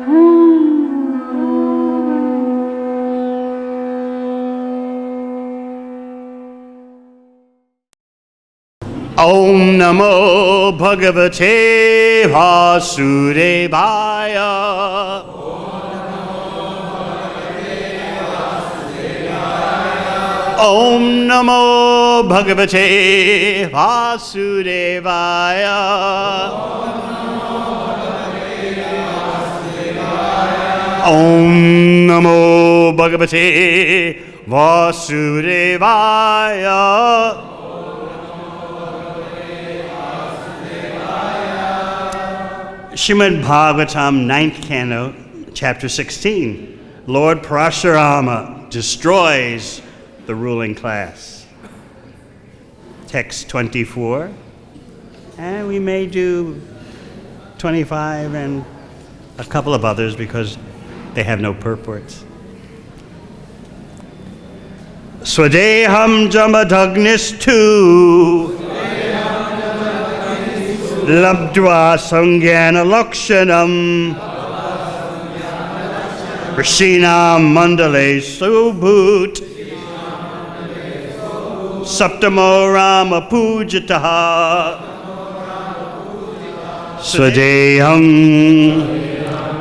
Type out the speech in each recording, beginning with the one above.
Om Namo Bhagavate Vasudevaya. Om Namo Bhagavate Vasudevaya. Om Namo Bhagavate Vasudevaya. Srimad Bhagavatam, 9th Canto, Chapter 16. Lord Parashurama destroys the ruling class. Text 24. And we may do 25 and a couple of others because they have no purports. Swadeham Jamadagnis tu Labdva Sangyana Lakshanam Rishina Mandale Subhut Saptamo Rama Pujataha Swadeham,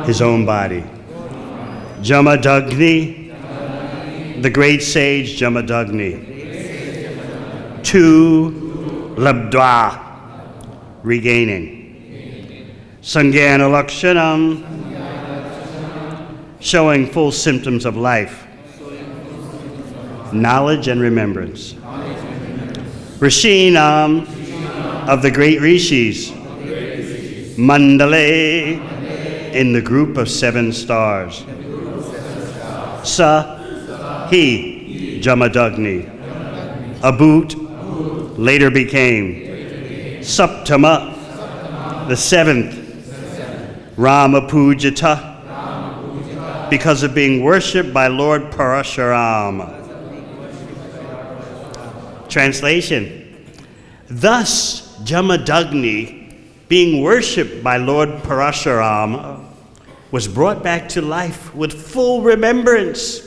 his own body. Jamadagni, the great sage Jamadagni. To Labdva, regaining. Sangyana Lakshanam, showing full symptoms of life. Knowledge and remembrance. Rishinam, of the great rishis. Mandale, in the group of 7 stars. Sa, he, Jamadagni. Abut, later became. Saptama, the 7th. Rama Pujata, because of being worshipped by Lord Parashurama. Translation. Thus, Jamadagni, being worshipped by Lord Parashurama, was brought back to life with full remembrance,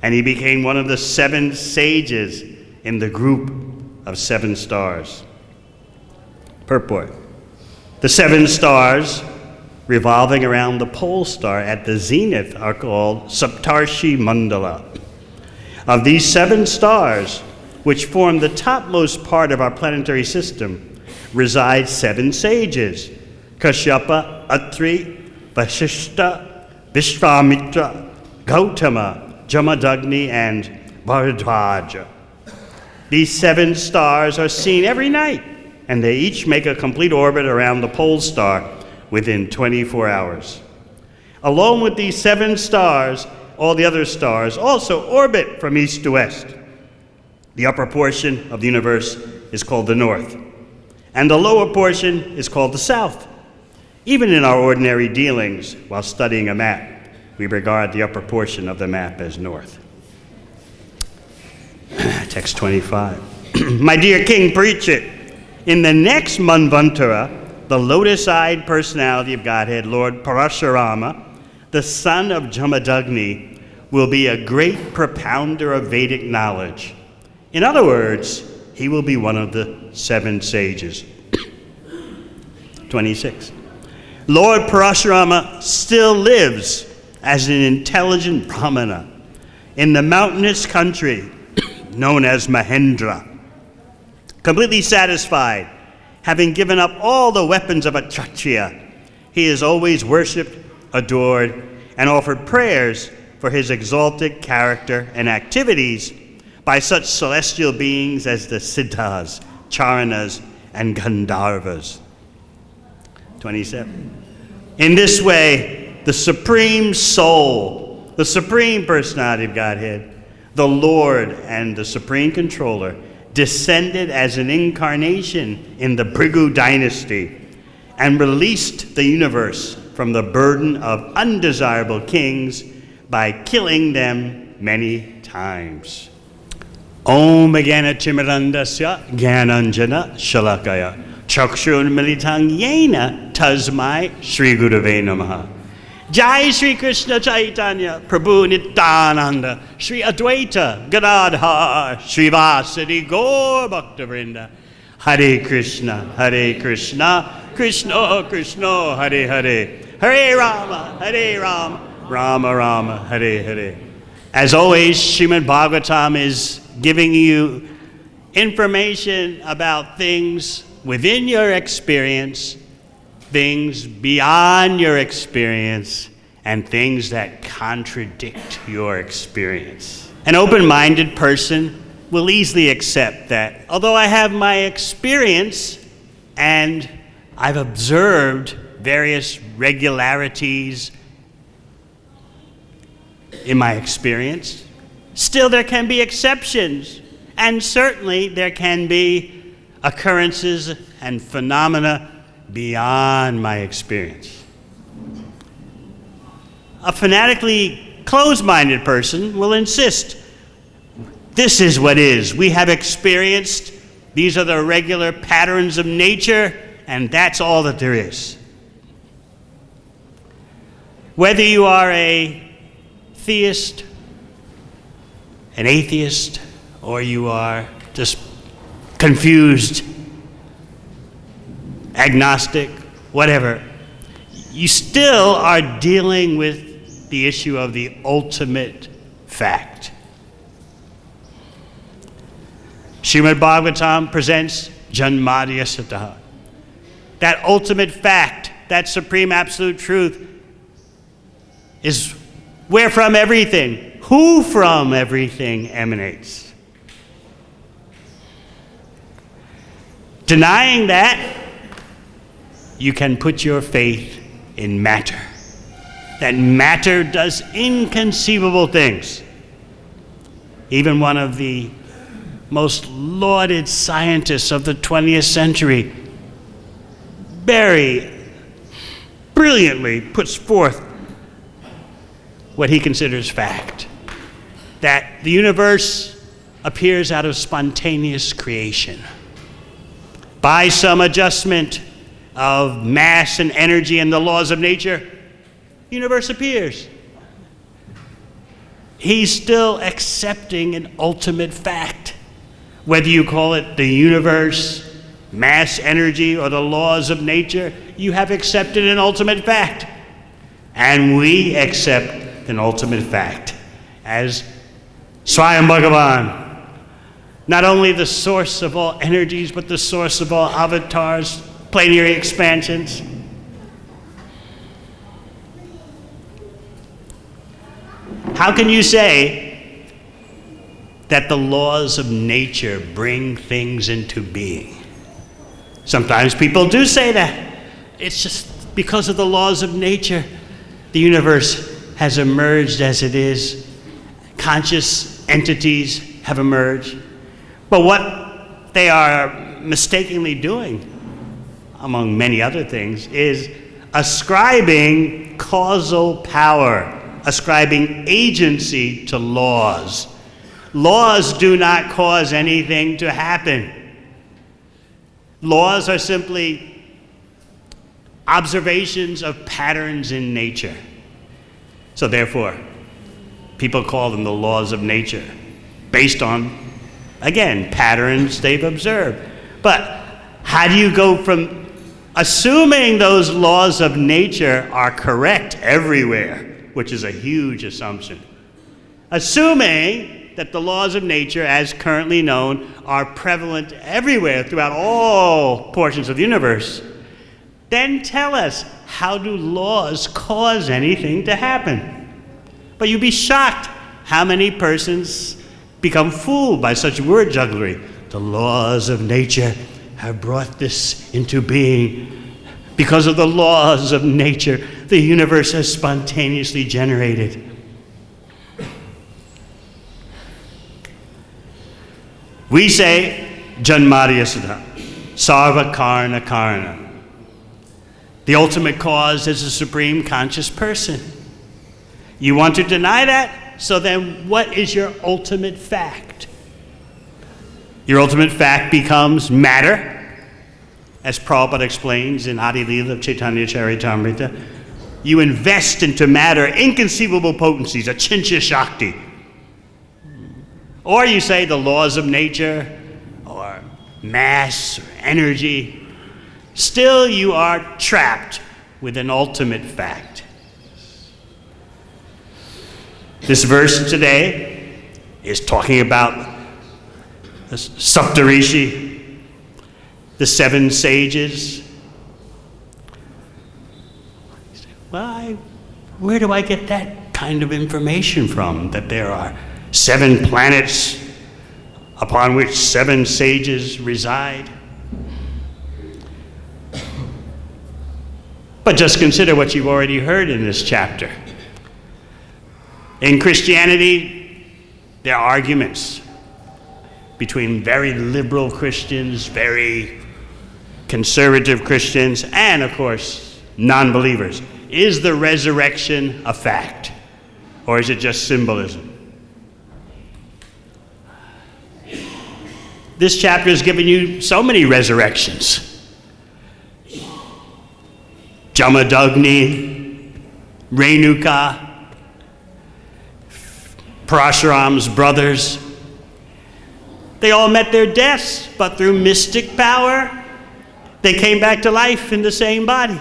and he became one of the 7 sages in the group of 7 stars. Purport. The 7 stars revolving around the pole star at the zenith are called Saptarshi Mandala. Of these 7 stars, which form the topmost part of our planetary system, reside 7 sages: Kashyapa, Atri, Vasishta, Vishvamitra, Gautama, Jamadagni, and Bharadwaja. These 7 stars are seen every night, and they each make a complete orbit around the pole star within 24 hours. Along with these 7 stars, all the other stars also orbit from east to west. The upper portion of the universe is called the north, and the lower portion is called the south. Even in our ordinary dealings, while studying a map, we regard the upper portion of the map as north. Text 25. My dear King Parikshit, in the next Manvantara, the lotus-eyed personality of Godhead, Lord Parashurama, the son of Jamadagni, will be a great propounder of Vedic knowledge. In other words, he will be one of the 7 sages. 26. Lord Parashurama still lives as an intelligent Brahmana in the mountainous country known as Mahendra. Completely satisfied, having given up all the weapons of a Kshatriya, he is always worshipped, adored, and offered prayers for his exalted character and activities by such celestial beings as the Siddhas, Charanas, and Gandharvas. 27. In this way, the Supreme Soul, the Supreme Personality of Godhead, the Lord and the Supreme Controller, descended as an incarnation in the Bhrigu dynasty and released the universe from the burden of undesirable kings by killing them many times. Om Jnana Timirandasya Jnananjana Shalakaya Chakshur Militang Yena Tasmai Sri Gurave Namaha. Jai Sri Krishna Chaitanya, Prabhu Nityananda, Sri Advaita Gadadhar, Sri Vasadi Gaur Bhakta Vrinda. Hare Krishna, Krishna Krishna, Hare Hare, Hare Rama, Rama Rama, Hare Hare. As always, Srimad Bhagavatam is giving you information about things within your experience, things beyond your experience, and things that contradict your experience. An open-minded person will easily accept that although I have my experience and I've observed various regularities in my experience, still there can be exceptions, and certainly there can be occurrences and phenomena beyond my experience. A fanatically closed-minded person will insist, this is what is. We have experienced, these are the regular patterns of nature, and that's all that there is. Whether you are a theist, an atheist, or you are just confused, agnostic, whatever, you still are dealing with the issue of the ultimate fact. Srimad Bhagavatam presents Janmadya Sataha. That ultimate fact, that supreme absolute truth, is where from everything, who from everything emanates. Denying that, you can put your faith in matter. That matter does inconceivable things. Even one of the most lauded scientists of the 20th century very brilliantly puts forth what he considers fact. That the universe appears out of spontaneous creation. By some adjustment of mass and energy and the laws of nature, the universe appears. He's still accepting an ultimate fact. Whether you call it the universe, mass energy, or the laws of nature, you have accepted an ultimate fact. And we accept an ultimate fact as Swayam Bhagavan, not only the source of all energies, but the source of all avatars, planetary expansions. How can you say that the laws of nature bring things into being? Sometimes people do say that. It's just because of the laws of nature, the universe has emerged as it is. Conscious entities have emerged. But what they are mistakenly doing, among many other things, is ascribing causal power, ascribing agency to laws. Laws do not cause anything to happen. Laws are simply observations of patterns in nature. So therefore, people call them the laws of nature, based on, again, patterns they've observed. But how do you go from assuming those laws of nature are correct everywhere, which is a huge assumption, assuming that the laws of nature, as currently known, are prevalent everywhere throughout all portions of the universe, then tell us, how do laws cause anything to happen? But you'd be shocked how many persons become fooled by such word jugglery. The laws of nature have brought this into being. Because of the laws of nature, the universe has spontaneously generated. We say, Janmadya Sudha, Sarva Karna Karna. The ultimate cause is a supreme conscious person. You want to deny that? So then what is your ultimate fact? Your ultimate fact becomes matter, as Prabhupada explains in Adi Leela of Chaitanya Charitamrita. you invest into matter inconceivable potencies, achintya shakti. Or you say the laws of nature, or mass, or energy. Still you are trapped with an ultimate fact. This verse today is talking about the Saptarishi, the 7 sages. Well, where do I get that kind of information from, that there are 7 planets upon which 7 sages reside? But just consider what you've already heard in this chapter. In Christianity, there are arguments between very liberal Christians, very conservative Christians, and of course, non-believers. Is the resurrection a fact, or is it just symbolism? This chapter has given you so many resurrections. Jamadagni, Renuka, Parashuram's brothers. They all met their deaths, but through mystic power, they came back to life in the same body.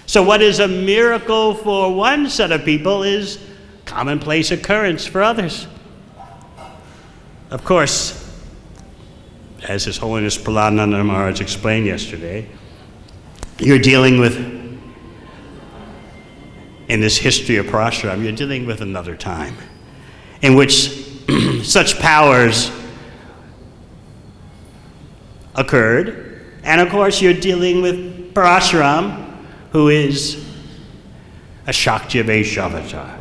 So what is a miracle for one set of people is commonplace occurrence for others. Of course, as His Holiness Prahlad Maharaj explained yesterday, you're dealing with, in this history of Parashuram, you're dealing with another time in which such powers occurred. And of course, you're dealing with Parashuram, who is a Shakti-Vaisha avatar.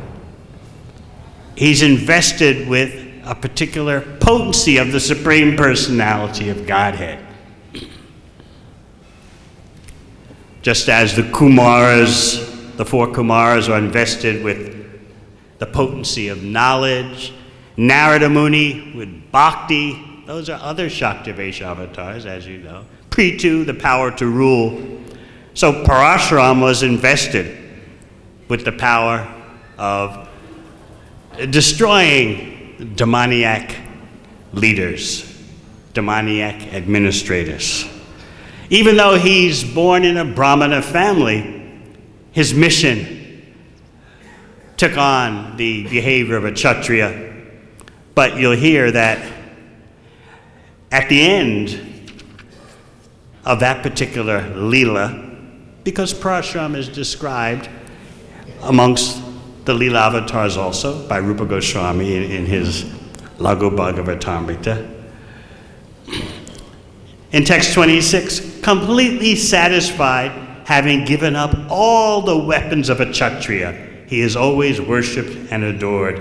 He's invested with a particular potency of the Supreme Personality of Godhead. Just as the Kumaras, the 4 Kumaras, are invested with the potency of knowledge, Narada Muni with bhakti, those are other Shakti-Vaisha avatars, as you know. Prithu, the power to rule. So Parashuram was invested with the power of destroying demoniac leaders, demoniac administrators. Even though he's born in a Brahmana family, his mission took on the behavior of a Kshatriya. But you'll hear that at the end of that particular Leela, because Parashuram is described amongst the Leela avatars also by Rupa Goswami in his Laghu Bhagavad-Gita. In text 26, completely satisfied, having given up all the weapons of a Kshatriya, he is always worshipped and adored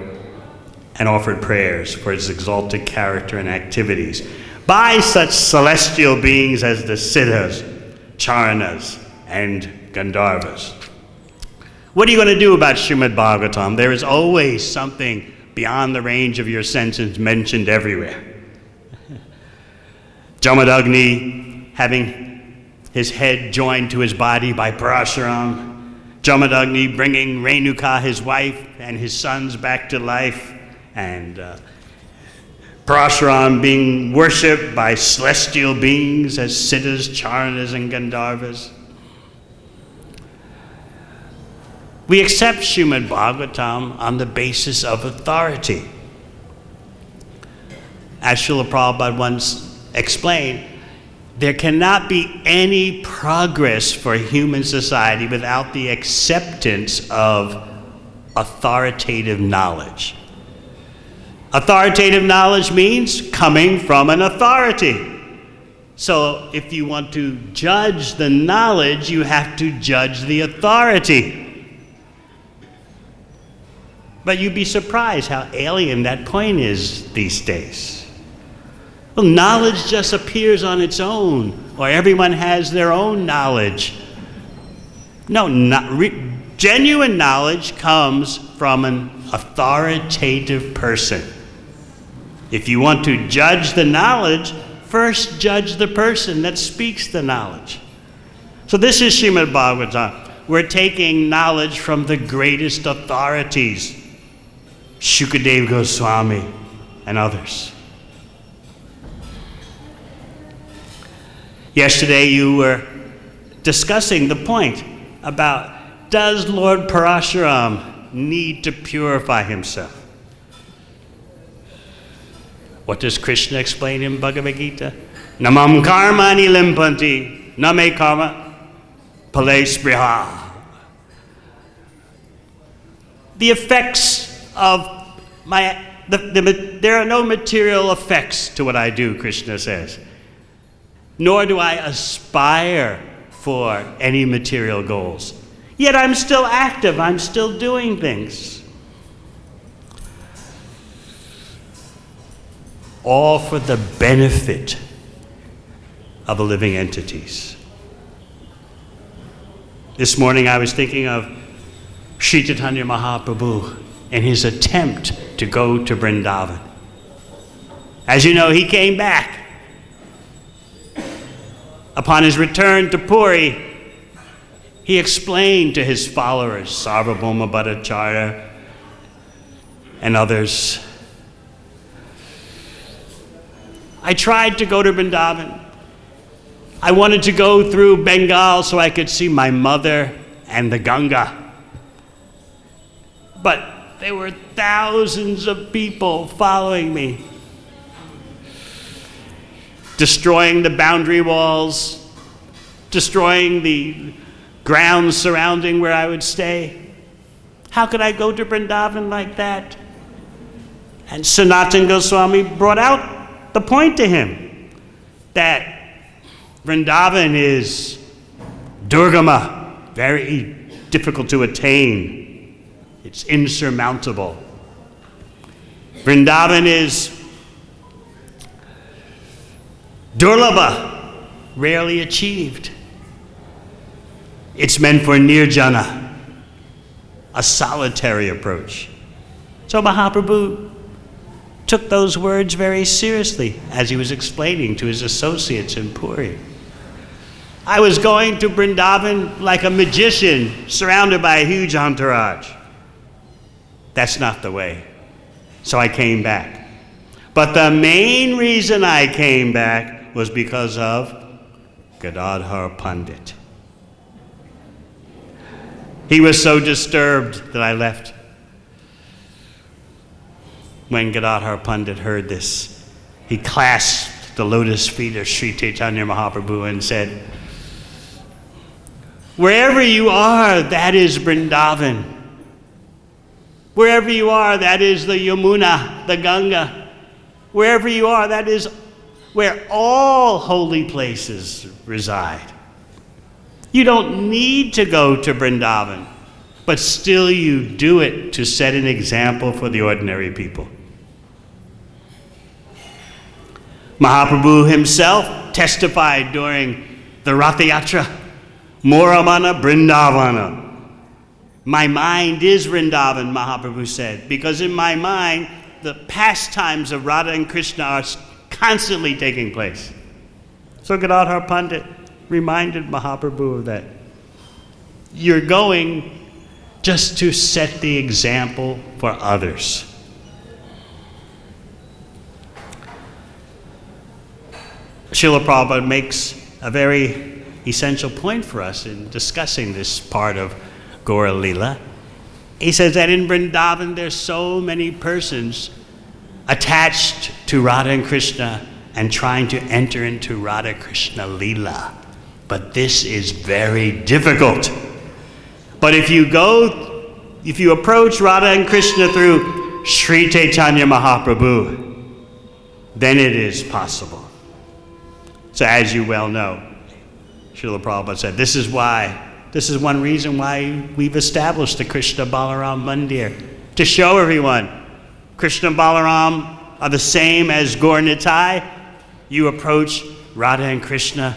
and offered prayers for his exalted character and activities by such celestial beings as the Siddhas, Charanas, and Gandharvas. What are you going to do about Srimad Bhagavatam? There is always something beyond the range of your senses mentioned everywhere. Jamadagni having his head joined to his body by Parashuram, Jamadagni bringing Renuka, his wife, and his sons back to life, and Parashuram being worshipped by celestial beings as Siddhas, Charanas, and Gandharvas. We accept Srimad Bhagavatam on the basis of authority. As Srila Prabhupada once explained, there cannot be any progress for human society without the acceptance of authoritative knowledge. Authoritative knowledge means coming from an authority. So if you want to judge the knowledge, you have to judge the authority. But you'd be surprised how alien that point is these days. Well, knowledge just appears on its own, or everyone has their own knowledge. No, genuine knowledge comes from an authoritative person. If you want to judge the knowledge, first judge the person that speaks the knowledge. So this is Srimad Bhagavatam. we're taking knowledge from the greatest authorities, Shukadeva Goswami and others. Yesterday you were discussing the point about, does Lord Parashuram need to purify himself? What does Krishna explain in Bhagavad-Gita? Namam karmani limpanti, name karma pale spriha. The effects of there are no material effects to what I do, Krishna says. Nor do I aspire for any material goals. Yet I'm still active, I'm still doing things. All for the benefit of the living entities. This morning I was thinking of Sri Chaitanya Mahaprabhu and his attempt to go to Vrindavan. As you know, he came back. Upon his return to Puri, he explained to his followers, Sarvabhauma Bhattacharya and others, I tried to go to Vrindavan. I wanted to go through Bengal so I could see my mother and the Ganga. But there were thousands of people following me, destroying the boundary walls, destroying the grounds surrounding where I would stay. How could I go to Vrindavan like that? And Sanatana Goswami brought out the point to him that Vrindavan is Durgama, very difficult to attain. It's insurmountable. Vrindavan is Durlabha, rarely achieved. It's meant for nirjana, a solitary approach. So Mahaprabhu took those words very seriously as he was explaining to his associates in Puri. I was going to Vrindavan like a magician surrounded by a huge entourage. That's not the way. So I came back. But the main reason I came back was because of Gadadhar Pandit. He was so disturbed that I left. When Gadadhar Pandit heard this, he clasped the lotus feet of Sri Chaitanya Mahaprabhu and said, wherever you are, that is Vrindavan. Wherever you are, that is the Yamuna, the Ganga. Wherever you are, that is where all holy places reside. You don't need to go to Vrindavan, but still you do it to set an example for the ordinary people. Mahaprabhu himself testified during the Ratha Yatra, Moramana Vrindavana. My mind is Vrindavan, Mahaprabhu said, because in my mind, the pastimes of Radha and Krishna are constantly taking place. So Gadadhar Pandit reminded Mahaprabhu of that. You're going just to set the example for others. Srila Prabhupada makes a very essential point for us in discussing this part of Gaura Lila. He says that in Vrindavan there's so many persons attached to Radha and Krishna and trying to enter into Radha Krishna Lila. But this is very difficult. But if you approach Radha and Krishna through Sri Chaitanya Mahaprabhu, then it is possible. So as you well know, Srila Prabhupada said, this is one reason why we've established the Krishna Balaram Mandir, to show everyone Krishna and Balaram are the same as Gaur Nitai. You approach Radha and Krishna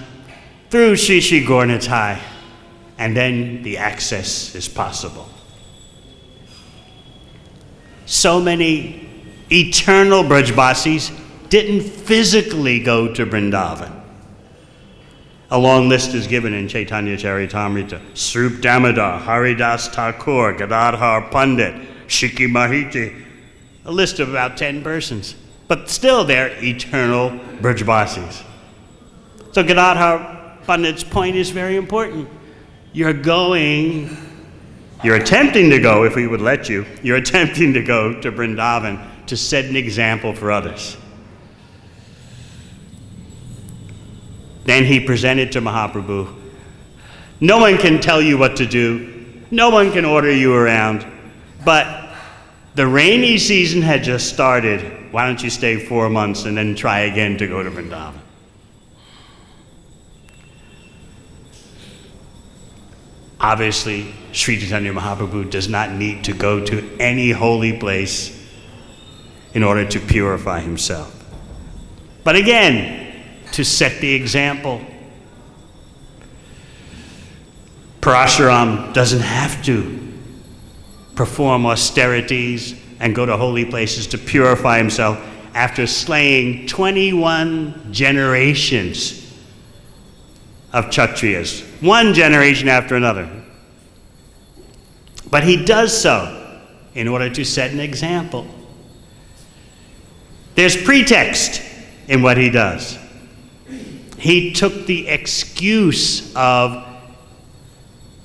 through Sri Sri Gaur Nitai, and then the access is possible. So many eternal Brajbasis didn't physically go to Vrindavan. A long list is given in Chaitanya Charitamrita. Srup Damodar, Haridas Thakur, Gadadhar Pandit, Shiki Mahiti. A list of about 10 persons. But still they're eternal Brajbasis. So Gadadhar Pandit's point is very important. You're attempting to go, if we would let you, you're attempting to go to Vrindavan to set an example for others. Then he presented to Mahaprabhu, no one can tell you what to do, no one can order you around, but the rainy season had just started. Why don't you stay 4 months and then try again to go to Vrindavan? Obviously, Sri Chaitanya Mahaprabhu does not need to go to any holy place in order to purify himself. But again, to set the example. Parashuram doesn't have to perform austerities and go to holy places to purify himself after slaying 21 generations of Kshatriyas, one generation after another. But he does so in order to set an example. There's pretext in what he does. He took the excuse of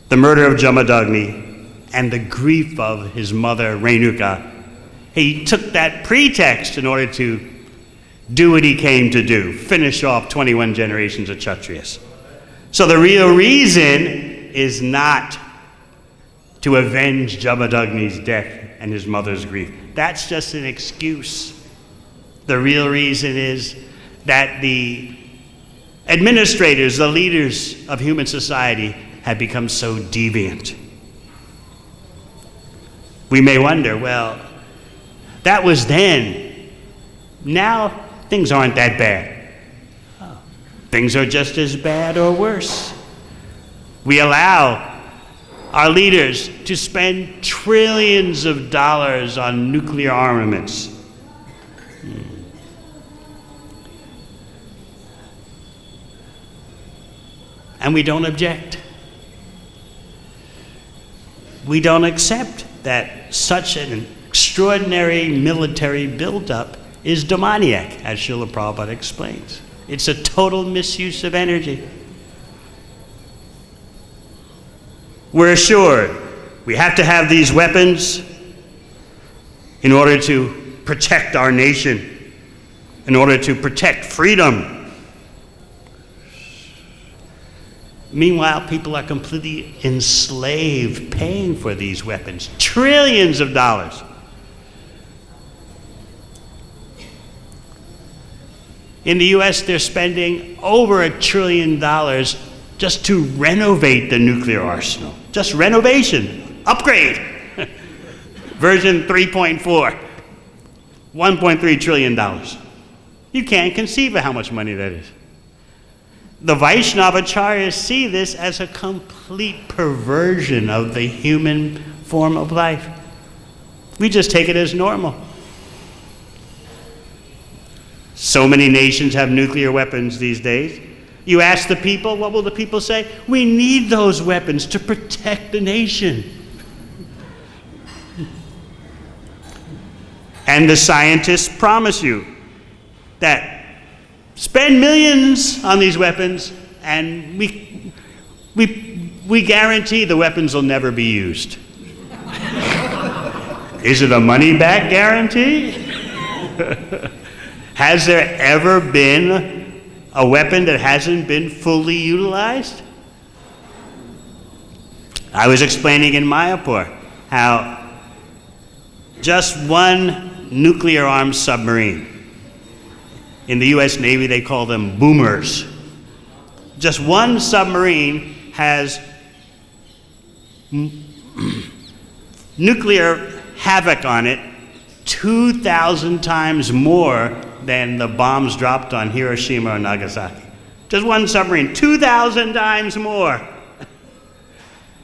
the murder of Jamadagni and the grief of his mother Renuka. He took that pretext in order to do what he came to do, finish off 21 generations of Kshatriyas. So the real reason is not to avenge Jamadagni's death and his mother's grief. That's just an excuse. The real reason is that the administrators, the leaders of human society, have become so deviant. We may wonder, well, that was then. Now, things aren't that bad. Things are just as bad or worse. We allow our leaders to spend trillions of dollars on nuclear armaments. And we don't object. We don't accept that such an extraordinary military buildup is demoniac, as Srila Prabhupada explains. It's a total misuse of energy. We're assured we have to have these weapons in order to protect our nation, in order to protect freedom. Meanwhile, people are completely enslaved, paying for these weapons, trillions of dollars. In the US, they're spending over $1 trillion just to renovate the nuclear arsenal. Just renovation, upgrade. Version 3.4, $1.3 trillion. You can't conceive of how much money that is. The Vaishnavacharyas see this as a complete perversion of the human form of life. We just take it as normal. So many nations have nuclear weapons these days. You ask the people, what will the people say? We need those weapons to protect the nation. And the scientists promise you that spend millions on these weapons, and we guarantee the weapons will never be used. Is it a money-back guarantee? Has there ever been a weapon that hasn't been fully utilized? I was explaining in Mayapur how just one nuclear-armed submarine, in the US Navy, they call them boomers. Just one submarine has nuclear havoc on it 2,000 times more than the bombs dropped on Hiroshima or Nagasaki. Just one submarine, 2,000 times more.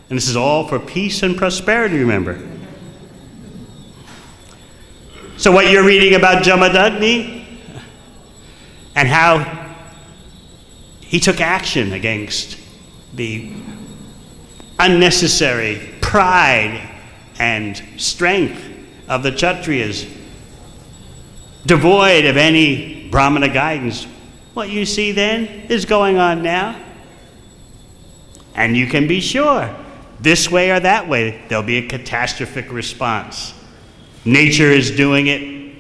And this is all for peace and prosperity, remember. So what you're reading about Jamadagni, and how he took action against the unnecessary pride and strength of the Kshatriyas, devoid of any Brahmana guidance. What you see then is going on now. And you can be sure, this way or that way, there'll be a catastrophic response. Nature is doing it.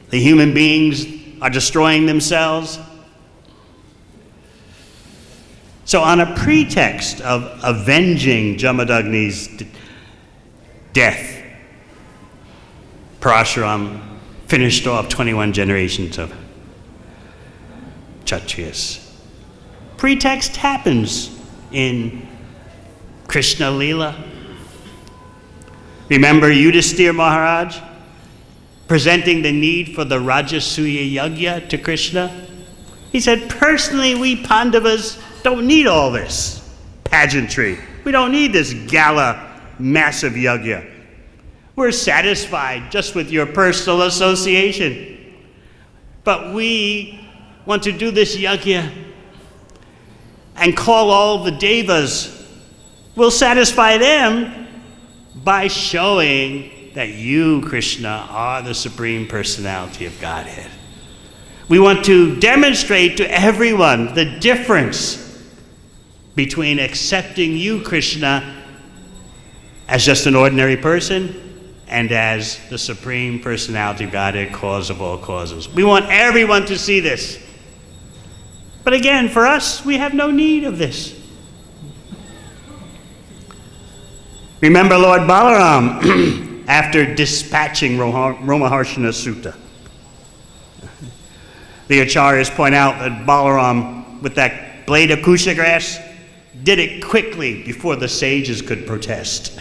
The human beings are destroying themselves. So on a pretext of avenging Jamadagni's death, Parashuram finished off 21 generations of Kshatriyas. Pretext happens in Krishna Leela. Remember Yudhisthira Maharaj presenting the need for the Rajasuya Yajna to Krishna? He said, personally, we Pandavas don't need all this pageantry. We don't need this gala, massive yajna. We're satisfied just with your personal association. But we want to do this yajna and call all the devas. We'll satisfy them by showing that you, Krishna, are the Supreme Personality of Godhead. We want to demonstrate to everyone the difference between accepting you, Krishna, as just an ordinary person and as the Supreme Personality of Godhead, cause of all causes. We want everyone to see this. But again, for us, we have no need of this. Remember Lord Balaram, after dispatching Romaharshana Sutta. The acharyas point out that Balaram, with that blade of kusha grass, did it quickly before the sages could protest.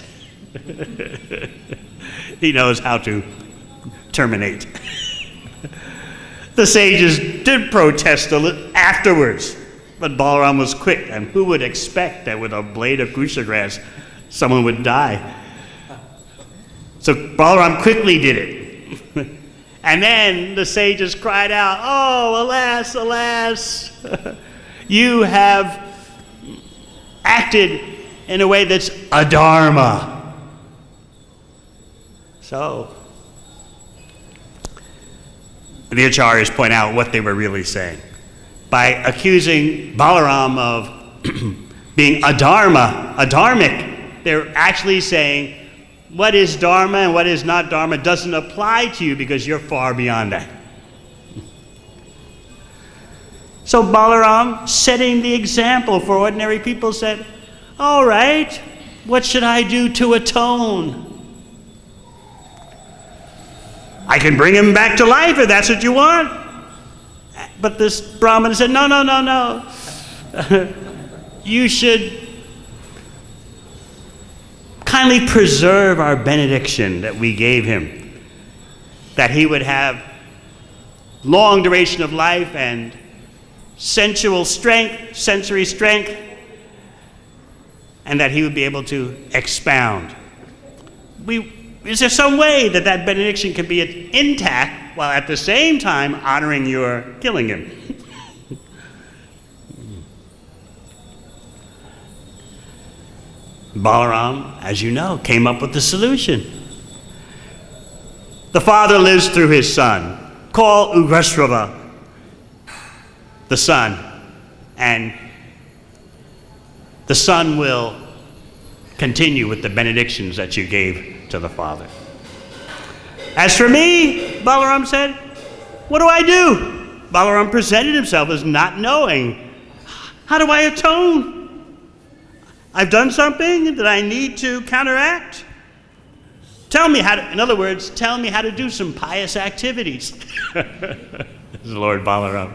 He knows how to terminate. The sages did protest a little afterwards, but Balaram was quick, and who would expect that with a blade of kusha grass someone would die? So Balaram quickly did it. And then the sages cried out, "Oh, alas, alas, you have acted in a way that's adharma." So the acharyas point out what they were really saying. By accusing Balaram of being adharmic, they're actually saying what is dharma and what is not dharma doesn't apply to you because you're far beyond that. So Balaram, setting the example for ordinary people, said, all right, what should I do to atone? I can bring him back to life if that's what you want. But this Brahmin said, no. You should kindly preserve our benediction that we gave him, that he would have long duration of life and sensual strength, sensory strength, and that he would be able to expound. Is there some way that that benediction can be intact while at the same time honoring your killing him? Balaram, as you know, came up with the solution. The father lives through his son. Call Ugrasrava, the son, and the son will continue with the benedictions that you gave to the father. As for me, Balaram said, what do I do? Balaram presented himself as not knowing. How do I atone? I've done something that I need to counteract. Tell me how to, in other words, tell me how to do some pious activities. This is Lord Balaram.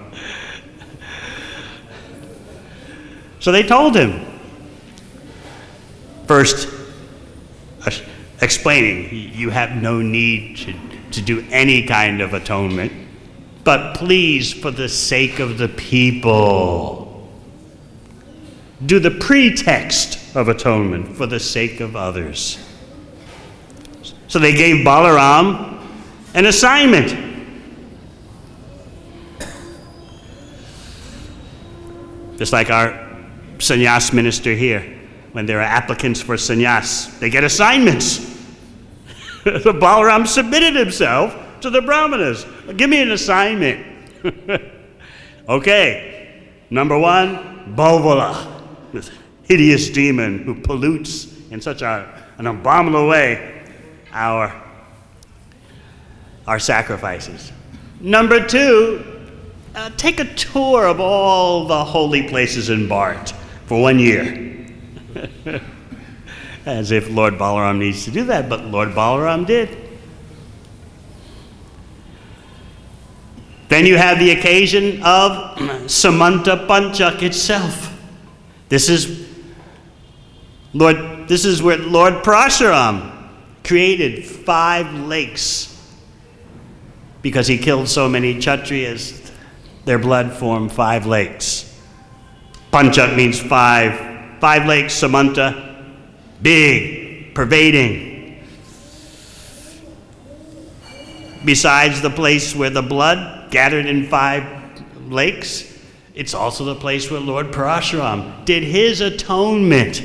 So they told him, first explaining, you have no need to do any kind of atonement, but please, for the sake of the people, do the pretext of atonement for the sake of others. So they gave Balaram an assignment. Just like our sannyas minister here, when there are applicants for sannyas, they get assignments. So Balaram submitted himself to the brahmanas. Give me an assignment. Okay, number one, Balvala, this hideous demon who pollutes in such an abominable way our sacrifices. Number two, take a tour of all the holy places in Bharat for 1 year. As if Lord Balaram needs to do that, but Lord Balaram did. Then you have the occasion of Samanta Panchak itself. This is where Lord Parashuram created 5 lakes. Because he killed so many Kshatriyas, their blood formed 5 lakes. Panchak means 5. 5 lakes, Samanta, big, pervading. Besides the place where the blood gathered in 5 lakes, it's also the place where Lord Parashuram did his atonement.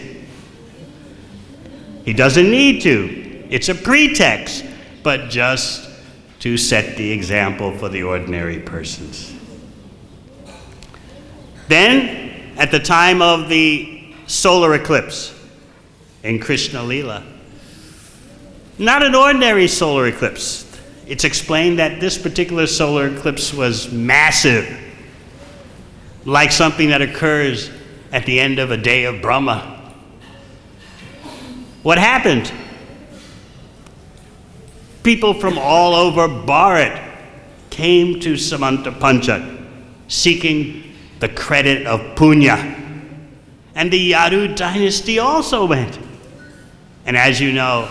He doesn't need to. It's a pretext, but just to set the example for the ordinary persons. Then, at the time of the solar eclipse in Krishna Lila, not an ordinary solar eclipse. It's explained that this particular solar eclipse was massive, like something that occurs at the end of a day of Brahma. What happened? People from all over Bharat came to Samanta Panchak seeking the credit of punya. And the Yadu dynasty also went. And as you know,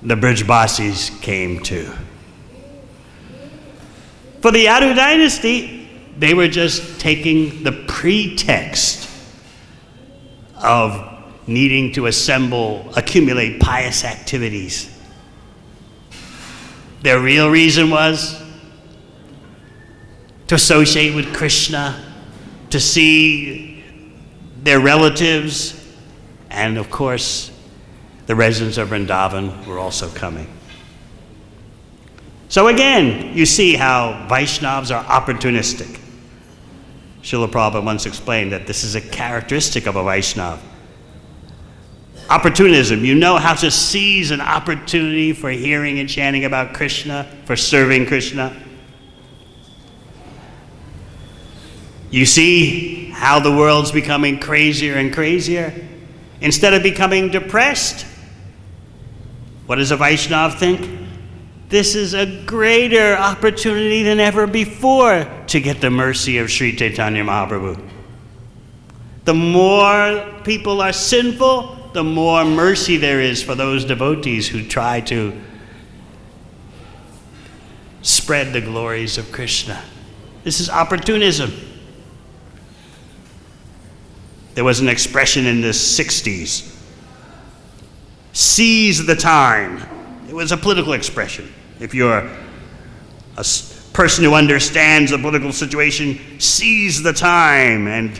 the Brijbasis came too. For the Yadu dynasty, they were just taking the pretext of needing to accumulate pious activities. Their real reason was to associate with Krishna, to see their relatives, and of course, the residents of Vrindavan were also coming. So again, you see how Vaishnavas are opportunistic. Srila Prabhupada once explained that this is a characteristic of a Vaishnava. Opportunism. You know how to seize an opportunity for hearing and chanting about Krishna, for serving Krishna. You see how the world's becoming crazier and crazier. Instead of becoming depressed, what does a Vaishnava think? This is a greater opportunity than ever before to get the mercy of Sri Chaitanya Mahaprabhu. The more people are sinful, the more mercy there is for those devotees who try to spread the glories of Krishna. This is opportunism. There was an expression in the 60s, seize the time. It was a political expression. If you're a person who understands the political situation, seize the time and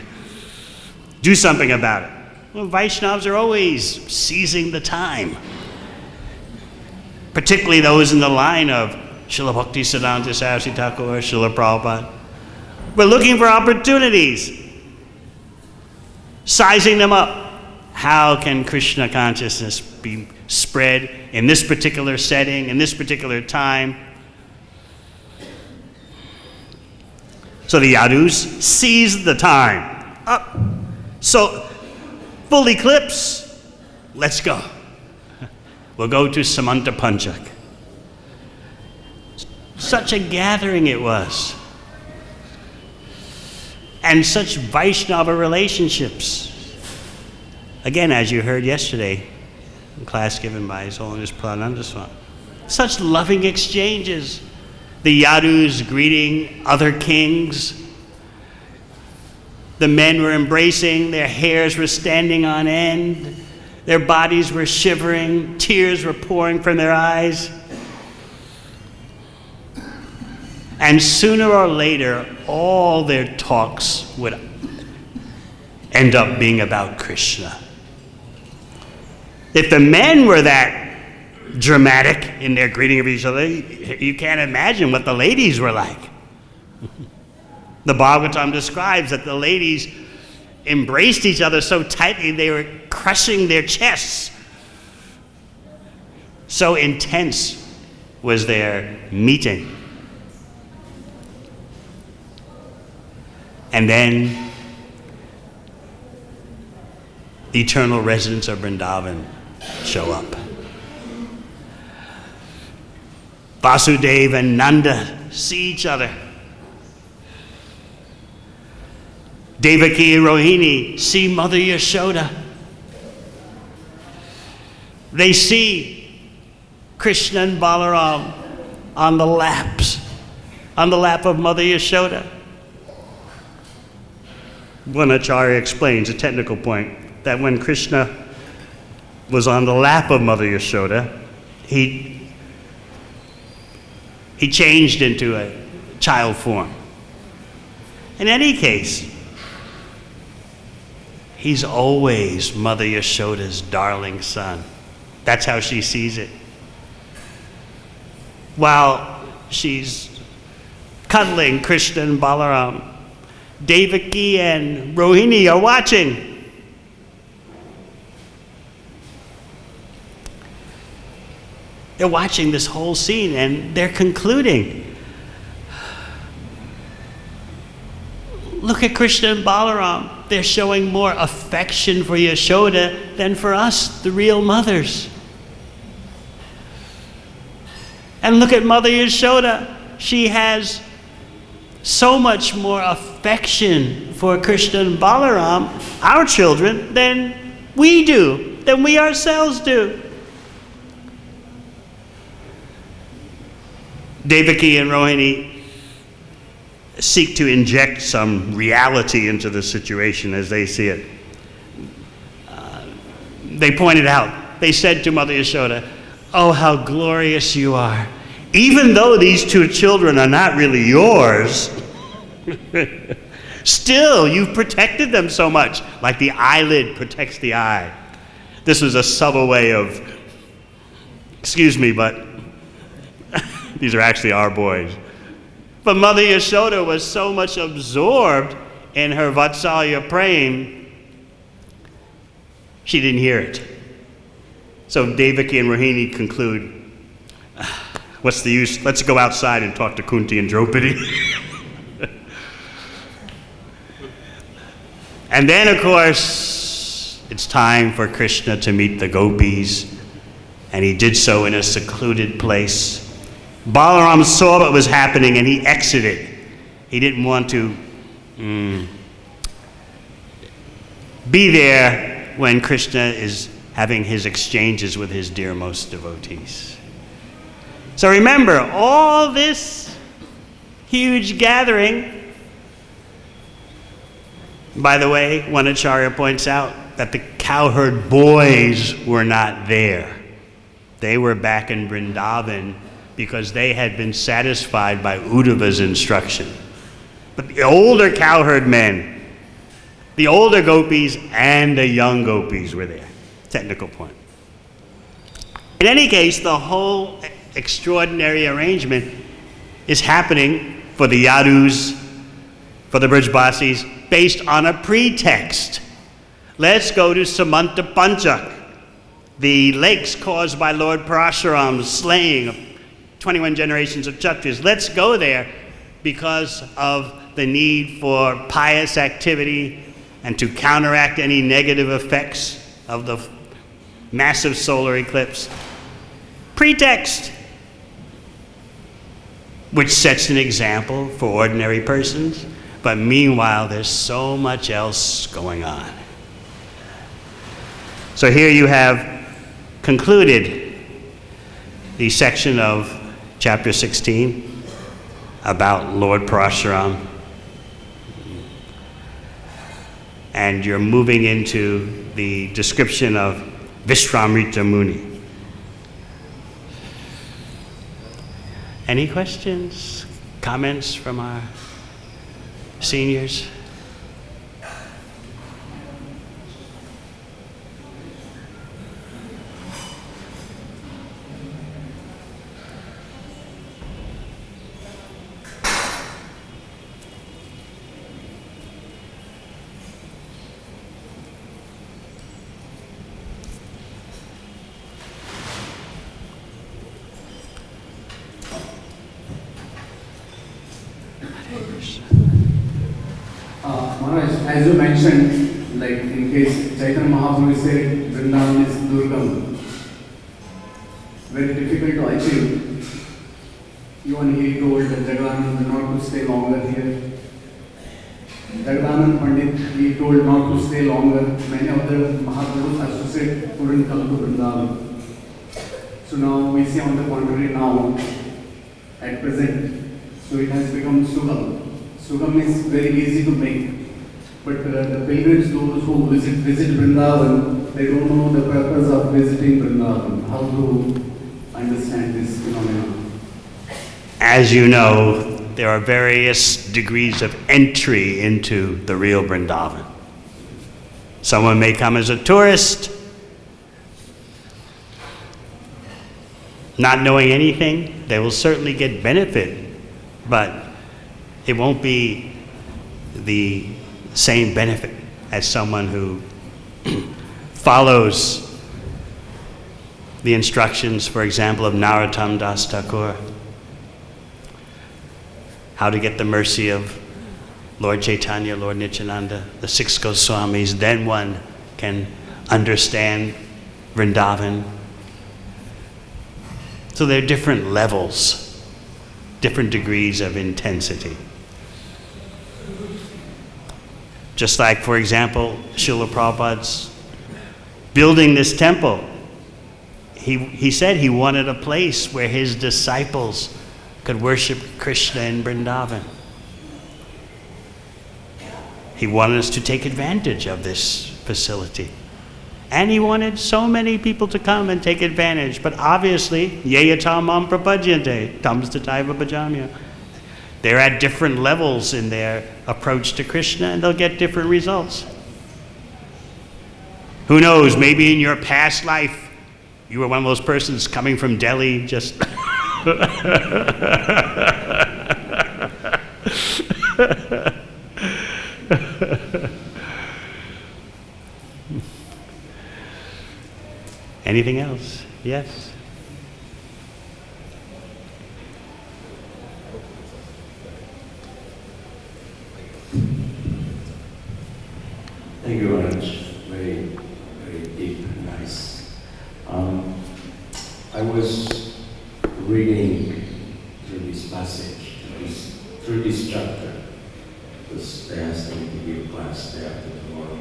do something about it. Well, Vaishnavas are always seizing the time, particularly those in the line of Srila Bhaktisiddhanta Saraswati Thakur, Srila Prabhupada. We're looking for opportunities, sizing them up. How can Krishna consciousness be spread in this particular setting, in this particular time? So the Yadus seized the time. So, full eclipse, let's go. We'll go to Samanta Panchak. Such a gathering it was. And such Vaishnava relationships. Again, as you heard yesterday, in class given by His Holiness Pradananda Swami. Such loving exchanges. The Yadus greeting other kings. The men were embracing, their hairs were standing on end, their bodies were shivering, tears were pouring from their eyes. And sooner or later, all their talks would end up being about Krishna. If the men were that dramatic in their greeting of each other, you can't imagine what the ladies were like. The Bhagavatam describes that the ladies embraced each other so tightly they were crushing their chests. So intense was their meeting. And then the eternal residents of Vrindavan show up. Vasudeva and Nanda see each other. Devaki and Rohini see Mother Yashoda. They see Krishna and Balaram on the lap of Mother Yashoda. One Acharya explains, a technical point, that when Krishna was on the lap of Mother Yashoda, he changed into a child form. In any case, he's always Mother Yashoda's darling son. That's how she sees it. While she's cuddling Krishna and Balaram, Devaki and Rohini are watching. They're watching this whole scene and they're concluding. Look at Krishna and Balaram. They're showing more affection for Yashoda than for us, the real mothers. And look at Mother Yashoda. She has so much more affection for Krishna and Balaram, our children, than we do, than we ourselves do. Devaki and Rohini seek to inject some reality into the situation as they see it. They pointed out, they said to Mother Yashoda, "Oh, how glorious you are. Even though these two children are not really yours, still you've protected them so much, like the eyelid protects the eye." This was a subtle way of, excuse me, but these are actually our boys. But Mother Yashoda was so much absorbed in her Vatsalya praying, she didn't hear it. So Devaki and Rohini conclude, what's the use? Let's go outside and talk to Kunti and Draupadi. And then, of course, it's time for Krishna to meet the gopis, and he did so in a secluded place. Balaram saw what was happening and he exited. He didn't want to be there when Krishna is having his exchanges with his dearmost devotees. So remember, all this huge gathering. By the way, one Acharya points out that the cowherd boys were not there. They were back in Vrindavan because they had been satisfied by Uddhava's instruction. But the older cowherd men, the older gopis and the young gopis were there. Technical point. In any case, the whole extraordinary arrangement is happening for the Yadus, for the Brajbasis, based on a pretext. Let's go to Samanta Panchak, the lakes caused by Lord Parashuram's slaying of 21 generations of Kshatriyas. Let's go there because of the need for pious activity and to counteract any negative effects of the massive solar eclipse. Pretext, which sets an example for ordinary persons, but meanwhile there's so much else going on. So here you have concluded the section of chapter 16 about Lord Parashuram, and you're moving into the description of Devamrita Muni. Any questions, comments from our seniors? as you mentioned, like in case Chaitanya Mahaprabhu said, Vrindavan is Durgam, very difficult to achieve. Even he told Jagadanand not to stay longer here. Jagadanand Pandit, he told not to stay longer. Many of the Mahaprabhus associates couldn't come to Vrindavan. So now we see on the contrary now, at present, so it has become Sugam. Sugam is very easy to make. But the pilgrims, those who visit Vrindavan, they don't know the purpose of visiting Vrindavan, how to understand this phenomenon. As you know, there are various degrees of entry into the real Vrindavan. Someone may come as a tourist, not knowing anything. They will certainly get benefit, but it won't be the same benefit as someone who follows the instructions, for example, of Narottam Das Thakur, how to get the mercy of Lord Chaitanya, Lord Nityananda, the six Goswamis. Then one can understand Vrindavan. So there are different levels, different degrees of intensity. Just like, for example, Srila Prabhupada's building this temple. He said he wanted a place where his disciples could worship Krishna in Vrindavan. He wanted us to take advantage of this facility. And he wanted so many people to come and take advantage. But obviously, yeyata mam prapajyante, tamstataiva bhajamya. They're at different levels in their approach to Krishna, and they'll get different results. Who knows, maybe in your past life, you were one of those persons coming from Delhi just... Anything else? Yes. Thank you very much. Very, very deep, nice. I was reading through this passage, through this chapter, because they asked me to give a class day after tomorrow.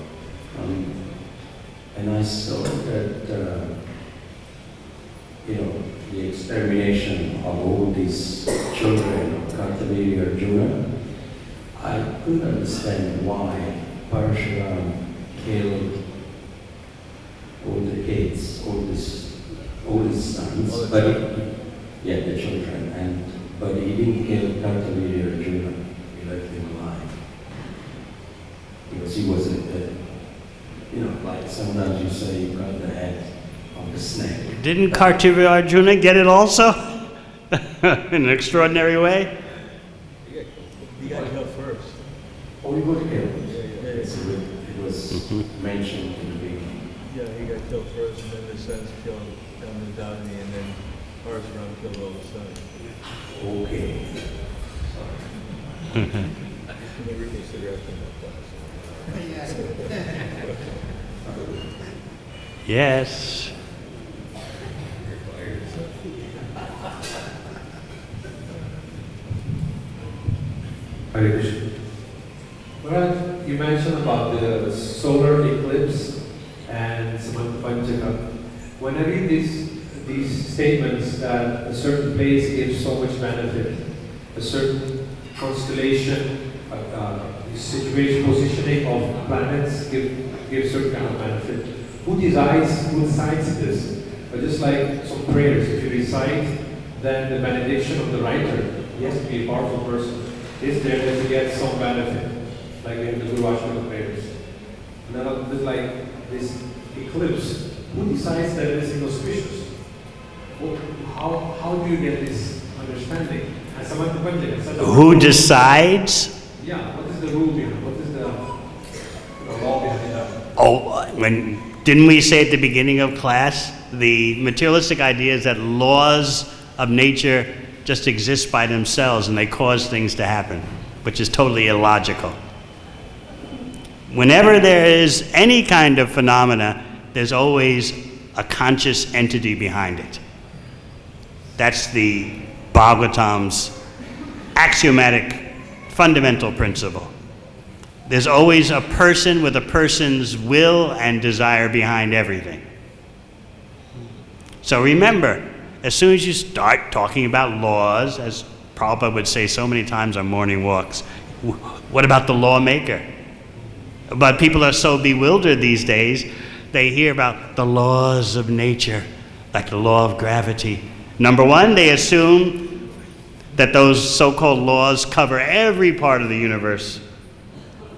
And I saw that, the extermination of all these children of Kartamiri Arjuna, I couldn't understand why Parashuram killed all the kids, all his sons, but the children, but he didn't kill Kartamiri Arjuna. He left him alive because he wasn't like sometimes you say you got the head of the snake. Didn't Kartamiri Arjuna get it also? In an extraordinary way? He got killed first. Oh, he got killed. So it was mentioned in the beginning. Yeah, he got killed first, and then the sons killed Devamrita, and then Parashuram killed all the sons. Okay. Can you reconsider after that class? Yes. Hare Krishna. Well, you mentioned about the solar eclipse and Samanta Panchaka. When I read these statements that a certain place gives so much benefit, a certain constellation, situation, positioning of planets give certain kind of benefit. Who decides this? But just like some prayers, if you recite, then the benediction of the writer, he has to be a powerful person, is there that he gets some benefit, like in the Guru Ashram prayers. And then there's like this eclipse. Who decides that it is inauspicious? How do you get this understanding? Who decides? Yeah, what is the rule behind? What is the law behind that? Didn't we say at the beginning of class, the materialistic idea is that laws of nature just exist by themselves and they cause things to happen, which is totally illogical. Whenever there is any kind of phenomena, there's always a conscious entity behind it. That's the Bhagavatam's axiomatic fundamental principle. There's always a person with a person's will and desire behind everything. So remember, as soon as you start talking about laws, as Prabhupada would say so many times on morning walks, what about the lawmaker? But people are so bewildered these days, they hear about the laws of nature, like the law of gravity. Number one, they assume that those so-called laws cover every part of the universe,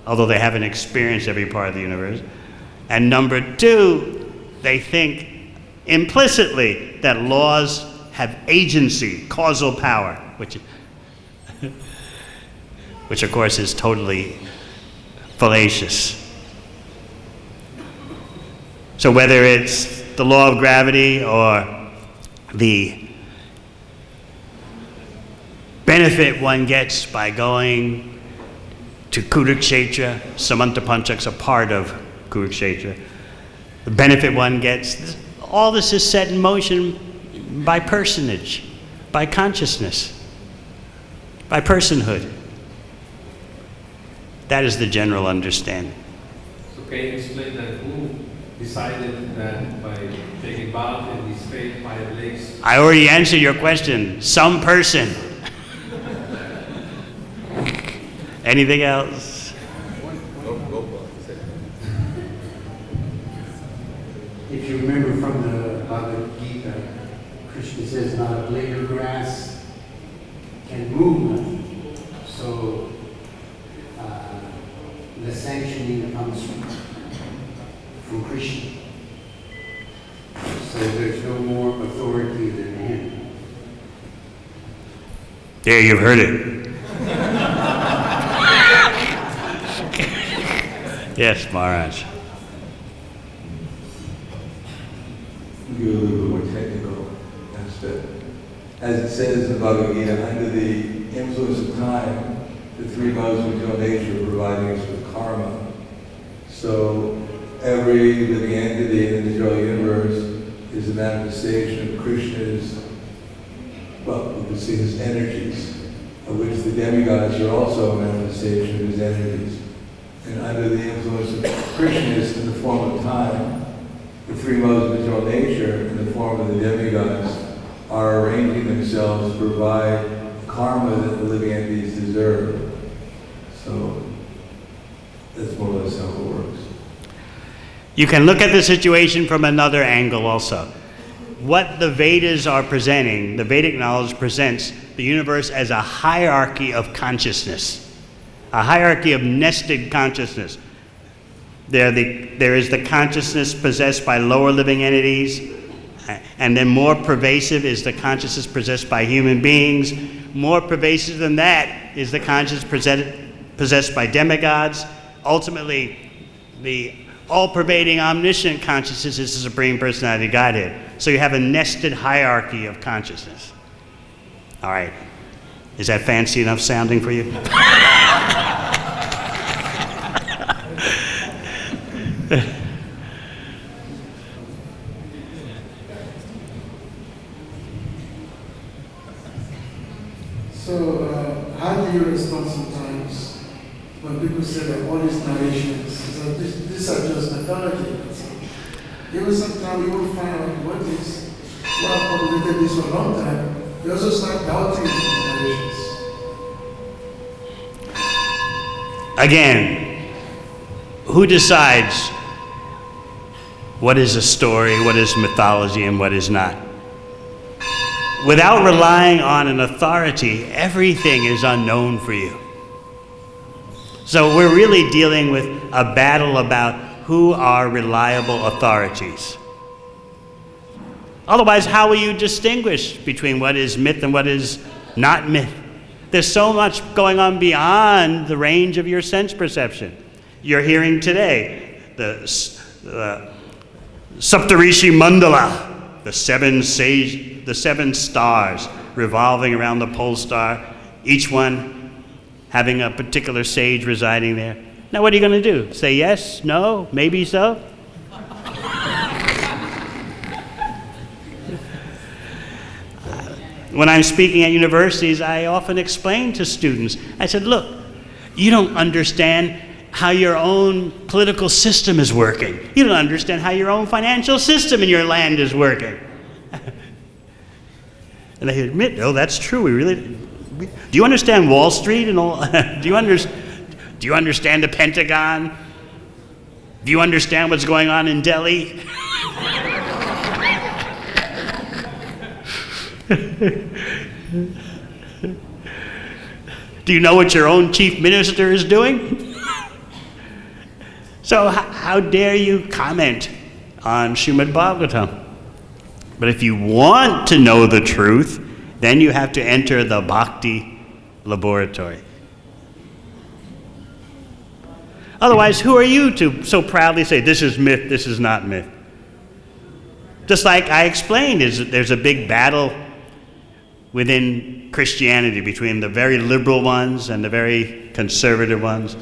although they haven't experienced every part of the universe. And number two, they think implicitly that laws have agency, causal power, which of course is totally fallacious. So whether it's the law of gravity or the benefit one gets by going to Kurukshetra, Samantapanchak's a part of Kurukshetra, the benefit one gets, all this is set in motion by personage, by consciousness, by personhood. That is the general understanding. So can you explain that? Who decided that by taking bath in these 5 lakes? I already answered your question. Some person. Anything else? If you remember from the Bhagavad-Gita, Krishna says, not a blade of grass can move. So the sanctioning comes from Krishna. So there's no more authority than him. There, you've heard it. Yes, Maharaj. Give a little bit more technical aspect. As it says in Bhagavad-Gita, under the influence of time, the 3 modes of material nature are providing us with karma. So every living entity in the material universe is a manifestation of Krishna's, well, we could see his energies, of which the demigods are also a manifestation of his energies. And under the influence of Krishna in the form of time, the 3 modes of material nature in the form of the demigods are arranging themselves to provide karma that the living entities deserve. So that's more or less how it works. You can look at the situation from another angle also. What the Vedas are presenting, the Vedic knowledge presents the universe as a hierarchy of consciousness, a hierarchy of nested consciousness. There is the consciousness possessed by lower living entities, and then more pervasive is the consciousness possessed by human beings. More pervasive than that is the consciousness possessed by demigods. Ultimately, the all-pervading omniscient consciousness is the Supreme Personality of Godhead. So you have a nested hierarchy of consciousness. All right. Is that fancy enough sounding for you? So, how do you respond sometimes when people say that all these narrations, so these are just mythology? Even sometimes you will find out what is, well, populated this for a long time, you also start doubting these narrations. Again, who decides what is a story, what is mythology, and what is not? Without relying on an authority, everything is unknown for you. So we're really dealing with a battle about who are reliable authorities. Otherwise, how will you distinguish between what is myth and what is not myth? There's so much going on beyond the range of your sense perception. You're hearing today the Saptarishi Mandala, the 7 stars revolving around the pole star, each one having a particular sage residing there. Now what are you going to do? Say yes, no, maybe so? When I'm speaking at universities, I often explain to students, I said, look, you don't understand how your own political system is working. You don't understand how your own financial system in your land is working. And they admit, oh, that's true. Do you understand Wall Street and all? Do you understand the Pentagon? Do you understand what's going on in Delhi? Do you know what your own chief minister is doing? So how dare you comment on Srimad Bhagavatam? But if you want to know the truth, then you have to enter the bhakti laboratory. Otherwise, who are you to so proudly say, this is myth, this is not myth? Just like I explained, there's a big battle within Christianity between the very liberal ones and the very conservative ones.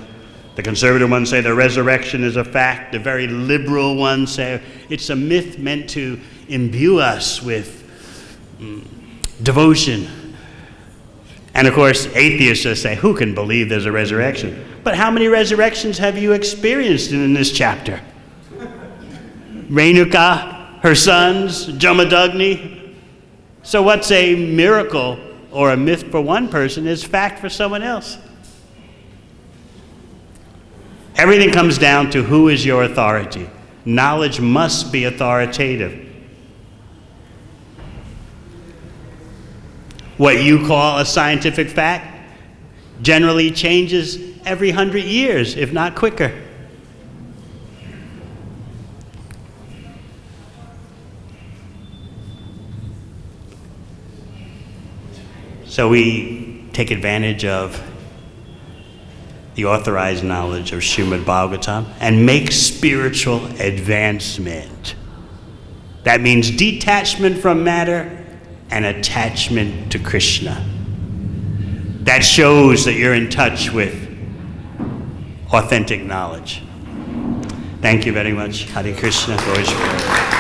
The conservative ones say the resurrection is a fact. The very liberal ones say it's a myth meant to imbue us with devotion. And of course, atheists just say, who can believe there's a resurrection? But how many resurrections have you experienced in this chapter? Renuka, her sons, Jamadagni. So what's a miracle or a myth for one person is fact for someone else. Everything comes down to who is your authority. Knowledge must be authoritative. What you call a scientific fact generally changes every 100 years, if not quicker. So we take advantage of the authorized knowledge of Srimad Bhagavatam and make spiritual advancement. That means detachment from matter and attachment to Krishna. That shows that you're in touch with authentic knowledge. Thank you very much. Hare Krishna. Glory to God.